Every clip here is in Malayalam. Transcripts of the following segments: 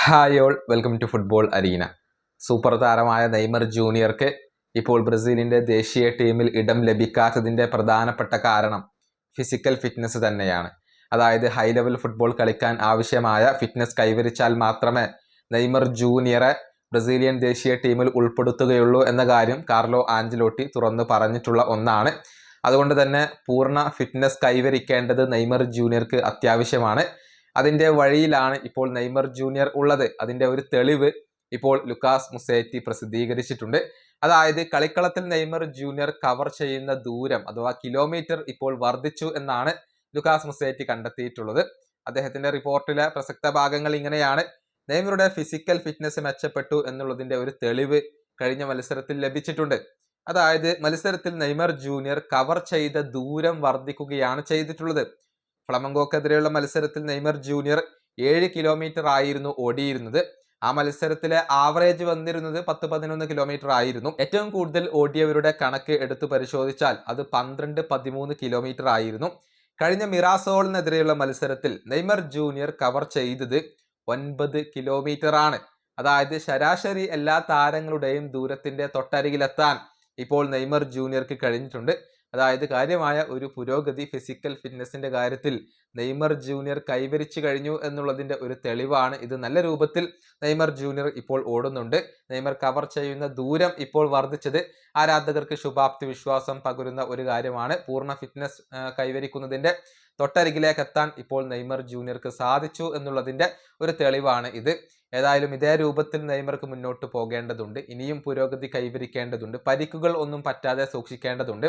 Hi all, welcome to football arena. Super താരമായ നെയ്മർ ജൂനിയർക്ക് ഇപ്പോൾ ബ്രസീലിൻ്റെ ദേശീയ ടീമിൽ ഇടം ലഭിക്കാത്തതിൻ്റെ പ്രധാനപ്പെട്ട കാരണം ഫിസിക്കൽ ഫിറ്റ്നസ് തന്നെയാണ്. അതായത് ഹൈ ലെവൽ ഫുട്ബോൾ കളിക്കാൻ ആവശ്യമായ ഫിറ്റ്നസ് കൈവരിച്ചാൽ മാത്രമേ നെയ്മർ ജൂനിയറെ ബ്രസീലിയൻ ദേശീയ ടീമിൽ ഉൾപ്പെടുത്തുകയുള്ളൂ എന്ന കാര്യം കാർലോ ആഞ്ചലോട്ടി തുറന്നു പറഞ്ഞിട്ടുള്ള ഒന്നാണ്. അതുകൊണ്ട് തന്നെ പൂർണ്ണ ഫിറ്റ്നസ് കൈവരിക്കേണ്ടത് നെയ്മർ ജൂനിയർക്ക് അത്യാവശ്യമാണ്. അതിൻ്റെ വഴിയിലാണ് ഇപ്പോൾ നെയ്മർ ജൂനിയർ ഉള്ളത്. അതിൻ്റെ ഒരു തെളിവ് ഇപ്പോൾ ലുക്കാസ് മുസേറ്റി പ്രസിദ്ധീകരിച്ചിട്ടുണ്ട്. അതായത് കളിക്കളത്തിൽ നെയ്മർ ജൂനിയർ കവർ ചെയ്യുന്ന ദൂരം അഥവാ കിലോമീറ്റർ ഇപ്പോൾ വർദ്ധിച്ചു എന്നാണ് ലുക്കാസ് മുസേറ്റി കണ്ടെത്തിയിട്ടുള്ളത്. അദ്ദേഹത്തിന്റെ റിപ്പോർട്ടിലെ പ്രസക്ത ഭാഗങ്ങൾ ഇങ്ങനെയാണ്: നെയ്മറുടെ ഫിസിക്കൽ ഫിറ്റ്നസ് മെച്ചപ്പെട്ടു എന്നുള്ളതിന്റെ ഒരു തെളിവ് കഴിഞ്ഞ മത്സരത്തിൽ ലഭിച്ചിട്ടുണ്ട്. അതായത് മത്സരത്തിൽ നെയ്മർ ജൂനിയർ കവർ ചെയ്ത ദൂരം വർദ്ധിക്കുകയാണ് ചെയ്തിട്ടുള്ളത്. ഫ്ലമംഗോക്കെതിരെയുള്ള മത്സരത്തിൽ നെയ്മർ ജൂനിയർ 7 കിലോമീറ്റർ ആയിരുന്നു ഓടിയിരുന്നത്. ആ മത്സരത്തിലെ ആവറേജ് വന്നിരുന്നത് 10-11 കിലോമീറ്റർ ആയിരുന്നു. ഏറ്റവും കൂടുതൽ ഓടിയവരുടെ കണക്ക് എടുത്തു പരിശോധിച്ചാൽ അത് 12-13 കിലോമീറ്റർ ആയിരുന്നു. കഴിഞ്ഞ മിറാസോളിനെതിരെയുള്ള മത്സരത്തിൽ നെയ്മർ ജൂനിയർ കവർ ചെയ്തത് 9 കിലോമീറ്റർ ആണ്. അതായത് ശരാശരി എല്ലാ താരങ്ങളുടെയും ദൂരത്തിന്റെ തൊട്ടരികിലെത്താൻ ഇപ്പോൾ നെയ്മർ ജൂനിയർക്ക് കഴിഞ്ഞിട്ടുണ്ട്. അതായത് കാര്യമായ ഒരു പുരോഗതി ഫിസിക്കൽ ഫിറ്റ്നസിന്റെ കാര്യത്തിൽ നെയ്മർ ജൂനിയർ കൈവരിച്ചു കഴിഞ്ഞു എന്നുള്ളതിന്റെ ഒരു തെളിവാണ് ഇത്. നല്ല രൂപത്തിൽ നെയ്മർ ജൂനിയർ ഇപ്പോൾ ഓടുന്നുണ്ട്. നെയ്മർ കവർ ചെയ്യുന്ന ദൂരം ഇപ്പോൾ വർദ്ധിച്ചത് ആരാധകർക്ക് ശുഭാപ്തി വിശ്വാസം പകരുന്ന ഒരു കാര്യമാണ്. പൂർണ്ണ ഫിറ്റ്നസ് കൈവരിക്കുന്നതിന്റെ തൊട്ടരികിലേക്ക് എത്താൻ ഇപ്പോൾ നെയ്മർ ജൂനിയർക്ക് സാധിച്ചു എന്നുള്ളതിന്റെ ഒരു തെളിവാണ് ഇത്. ഏതായാലും ഇതേ രൂപത്തിൽ നെയ്മർക്ക് മുന്നോട്ട് പോകേണ്ടതുണ്ട്. ഇനിയും പുരോഗതി കൈവരിക്കേണ്ടതുണ്ട്. പരിക്കുകൾ ഒന്നും പറ്റാതെ സൂക്ഷിക്കേണ്ടതുണ്ട്.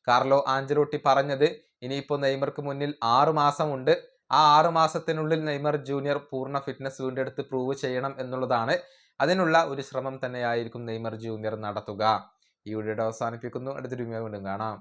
കാർലോ ആഞ്ചലോട്ടി പറഞ്ഞത് ഇനിയിപ്പോൾ നെയ്മർക്ക് മുന്നിൽ 6 മാസമുണ്ട്. ആ 6 മാസത്തിനുള്ളിൽ നെയ്മർ ജൂനിയർ പൂർണ്ണ ഫിറ്റ്നസ് വീണ്ടെടുത്ത് പ്രൂവ് ചെയ്യണം എന്നുള്ളതാണ്. അതിനുള്ള ഒരു ശ്രമം തന്നെയായിരിക്കും നെയ്മർ ജൂനിയർ നടത്തുക. ഈ വീഡിയോ അവസാനിപ്പിക്കുന്നു. അടുത്തൊരു വീണ്ടും കാണാം.